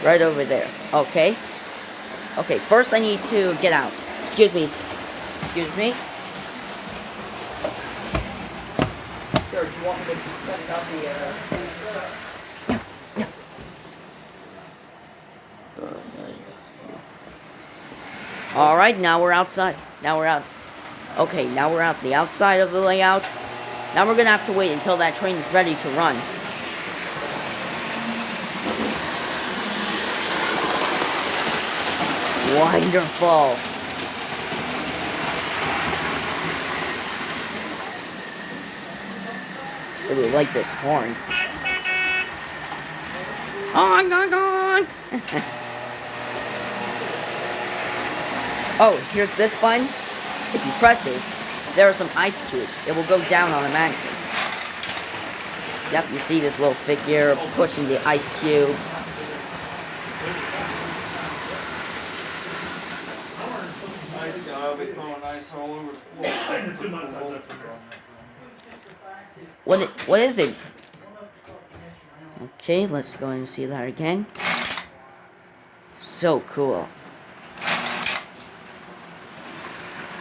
Right over there. Okay. Okay, first I need to get out. Excuse me. Excuse me. Here, do you want me to set down the Alright, now we're outside. Now we're out. Okay, now we're out the outside of the layout. Now we're gonna have to wait until that train is ready to run. Wonderful. I really like this horn. On. Oh, here's this button. If you press it, there are some ice cubes. It will go down automatically. Yep, you see this little figure pushing the ice cubes. Ice guy, I'll be throwing ice all over the floor. What is it? Okay, let's go and see that again. So cool.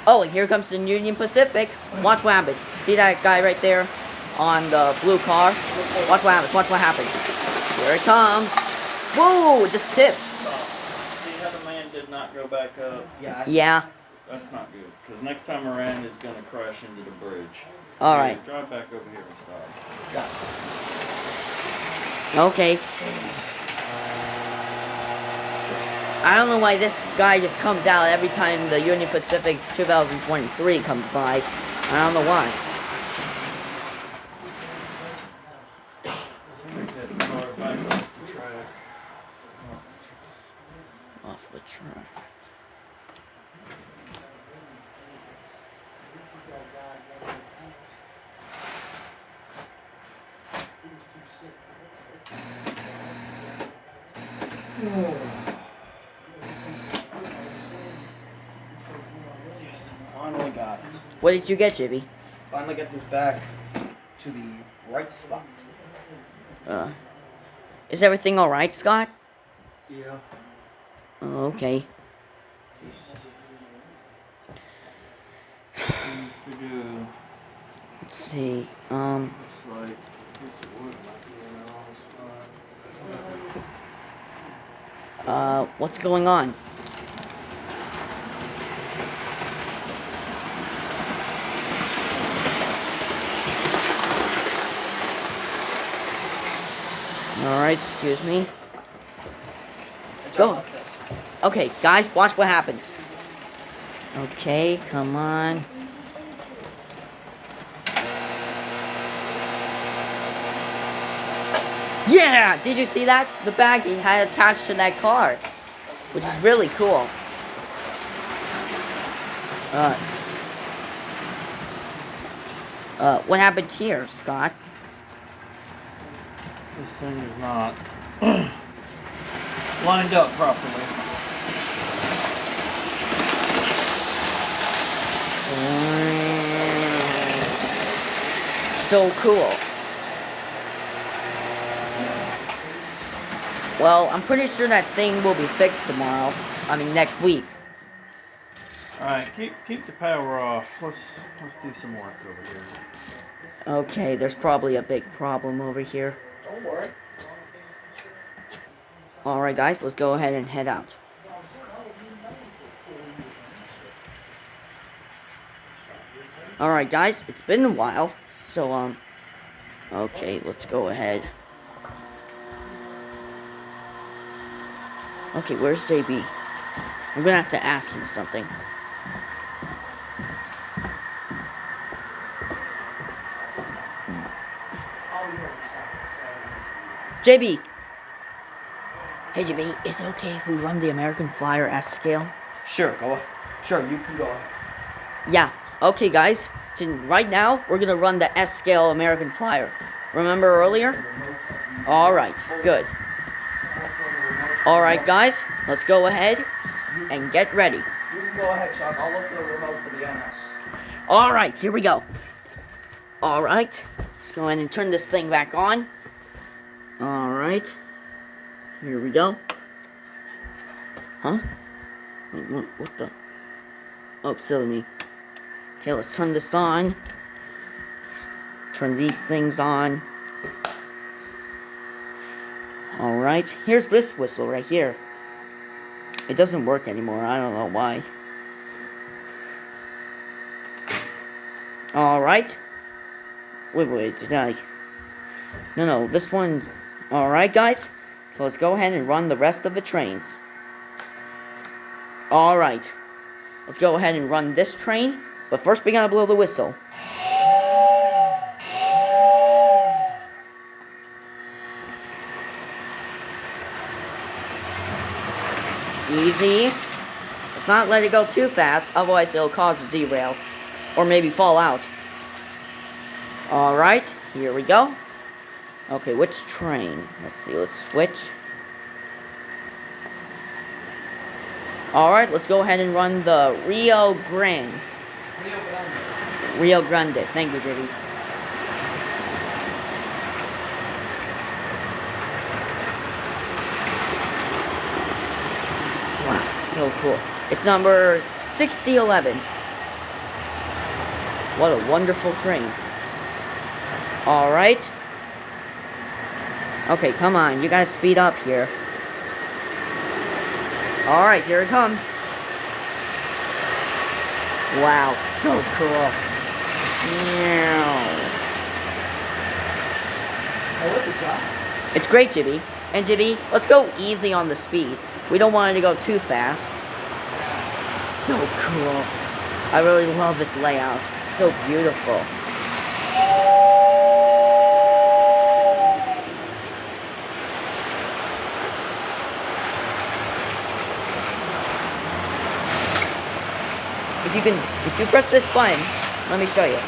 Oh, and here comes the Union Pacific. Watch what happens. See that guy right there on the blue car? Watch what happens. Watch what happens. Here it comes. Whoa, it just tips. See how the man did not go back up? Yeah. That's not good. Because next time around, it's going to crash into the bridge. Alright. Drive back over here and stop. Got it. Okay. I don't know why this guy just comes out every time the Union Pacific 2023 comes by. I don't know why. Take that car back off the track. Off the track. Yes, finally got it. What did you get, Jibby? Finally get this back to the right spot. Is everything alright, Scott? Yeah. Oh, okay. Things to do. Let's see. It's like, this wood might be in the wrong spot. What's going on? Alright, excuse me. Go. Okay, guys, watch what happens. Okay, come on. Yeah! Did you see that? The bag he had attached to that car. Which is really cool. What happened here, Scott? This thing is not lined up properly. So cool. Well, I'm pretty sure that thing will be fixed tomorrow. I mean, next week. Alright, keep the power off. Let's do some work over here. Okay, there's probably a big problem over here. Don't worry. Alright, guys, let's go ahead and head out. Alright, guys, it's been a while. So, okay, let's go ahead. Okay, where's JB? I'm gonna have to ask him something. JB! Hey JB, is it okay if we run the American Flyer S scale? Sure, Sure, you can go ahead. Yeah, okay guys. Right now, we're gonna run the S scale American Flyer. Remember earlier? Alright, good. Alright guys, let's go ahead and get ready. You can go ahead, Chuck. I'll look for the remote for the NS. Alright, here we go. Alright, let's go ahead and turn this thing back on. Alright, here we go. Huh? Wait, what the? Oh, silly me. Okay, let's turn this on. Turn these things on. Alright, here's this whistle right here. It doesn't work anymore, I don't know why. Alright. Wait, did I... No, this one's... Alright, guys. So let's go ahead and run the rest of the trains. Alright. Let's go ahead and run this train. But first we gotta blow the whistle. Easy. Let's not let it go too fast, otherwise it'll cause a derail. Or maybe fall out. Alright, here we go. Okay, which train? Let's see, let's switch. Alright, let's go ahead and run the Rio Grande. Rio Grande. Thank you, JD. Wow, so cool. It's number 6011. What a wonderful train. Alright. Okay, come on. You gotta speed up here. Alright, here it comes. Wow, so cool. Oh, what's it, Josh? It's great, Jibby. And Jibby, let's go easy on the speed. We don't want it to go too fast. So cool. I really love this layout. It's so beautiful. If you press this button, let me show you.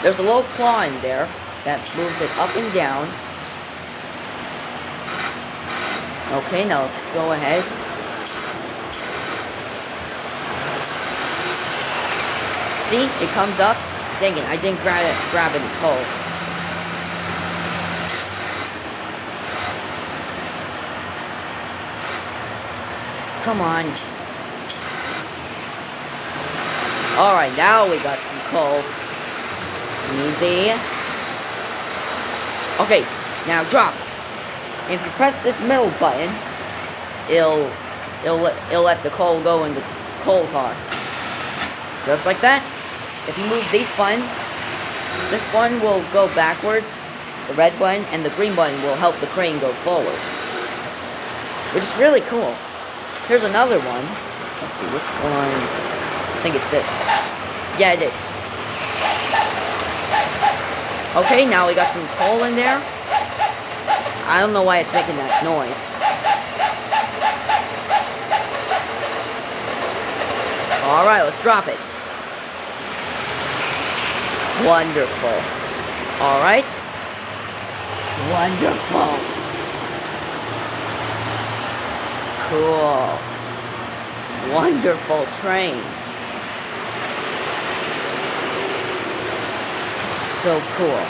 There's a little claw in there that moves it up and down. Okay, now let's go ahead. See, it comes up. Dang it, I didn't grab any coal. Come on. Alright, now we got some coal. Easy. Okay, now drop. If you press this middle button, it'll let the coal go in the coal car. Just like that. If you move these buttons, this one will go backwards, the red button, and the green button will help the crane go forward. Which is really cool. Here's another one. Let's see, which one's... I think it's this. Yeah, it is. Okay, now we got some coal in there. I don't know why it's making that noise. Alright, let's drop it. Wonderful. Alright. Wonderful. Cool. Wonderful train. So cool.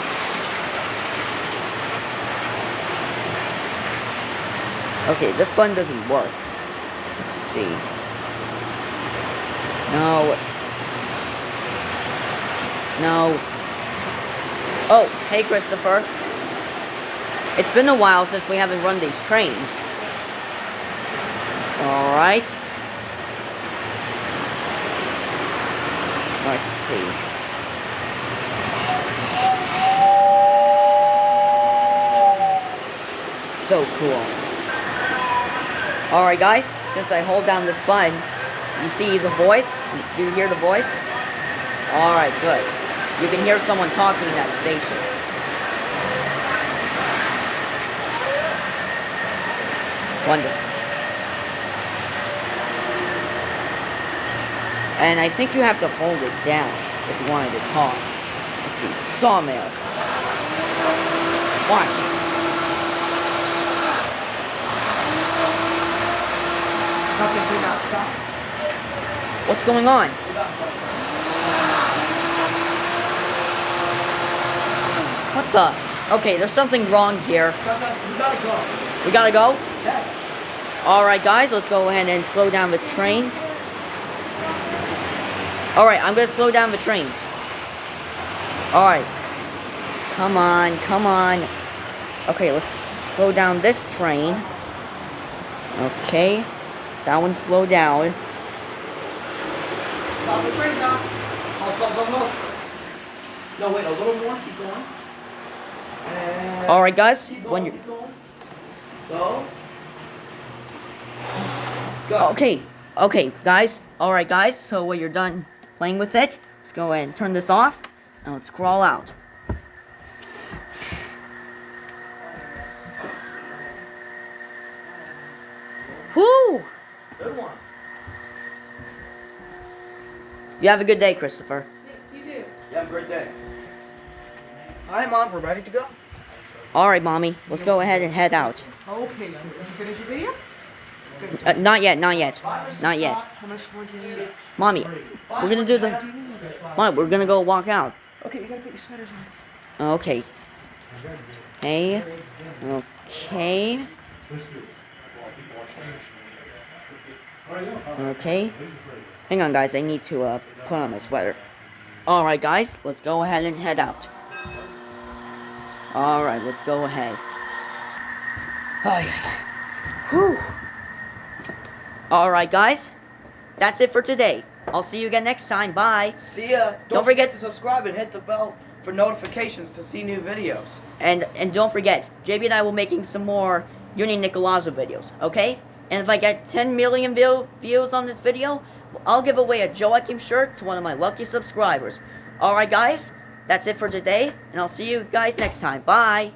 Okay, this button doesn't work. Let's see. No. No. Oh, hey Christopher. It's been a while since we haven't run these trains. Alright. Let's see. So cool. Alright guys, since I hold down this button, you see the voice? Do you hear the voice? Alright, good. You can hear someone talking in that station. Wonderful. And I think you have to hold it down if you wanted to talk. Let's see. Sawmill. Watch. Nothing do not stop. What's going on? What the? Okay, there's something wrong here. We gotta go. We gotta go? Yeah. Alright guys, let's go ahead and slow down the trains. Alright, I'm gonna slow down the trains. Alright. Come on, come on. Okay, let's slow down this train. Okay. That one slowed down. Stop the train now. Halt. No, wait, a little more. Keep going. And Alright guys, keep when going, you're... keep going. Go. Let's go. Okay, guys. Alright guys, so when you're done playing with it, let's go ahead and turn this off. And let's crawl out. Whoo! Good one. You have a good day, Christopher. You do. You have a great day. Hi, Mom. We're ready to go. Alright, Mommy. Let's go ahead and head out. Okay, so did you finish your video? Not yet. Not yet. How much more do you need? Mommy, we're gonna do the... Mommy, we're gonna go walk out. Okay, you gotta put your sweaters on. Okay. Okay. Okay. Okay. Hang on, guys. I need to put on my sweater. Alright, guys. Let's go ahead and head out. Alright, let's go ahead. Oh, yeah. Whew. Alright, guys. That's it for today. I'll see you again next time. Bye. See ya. Don't forget to subscribe and hit the bell for notifications to see new videos. And don't forget, JB and I will be making some more Nicolazo videos, okay? And if I get 10 million views on this video, I'll give away a Joachim shirt to one of my lucky subscribers. Alright guys, that's it for today, and I'll see you guys next time. Bye!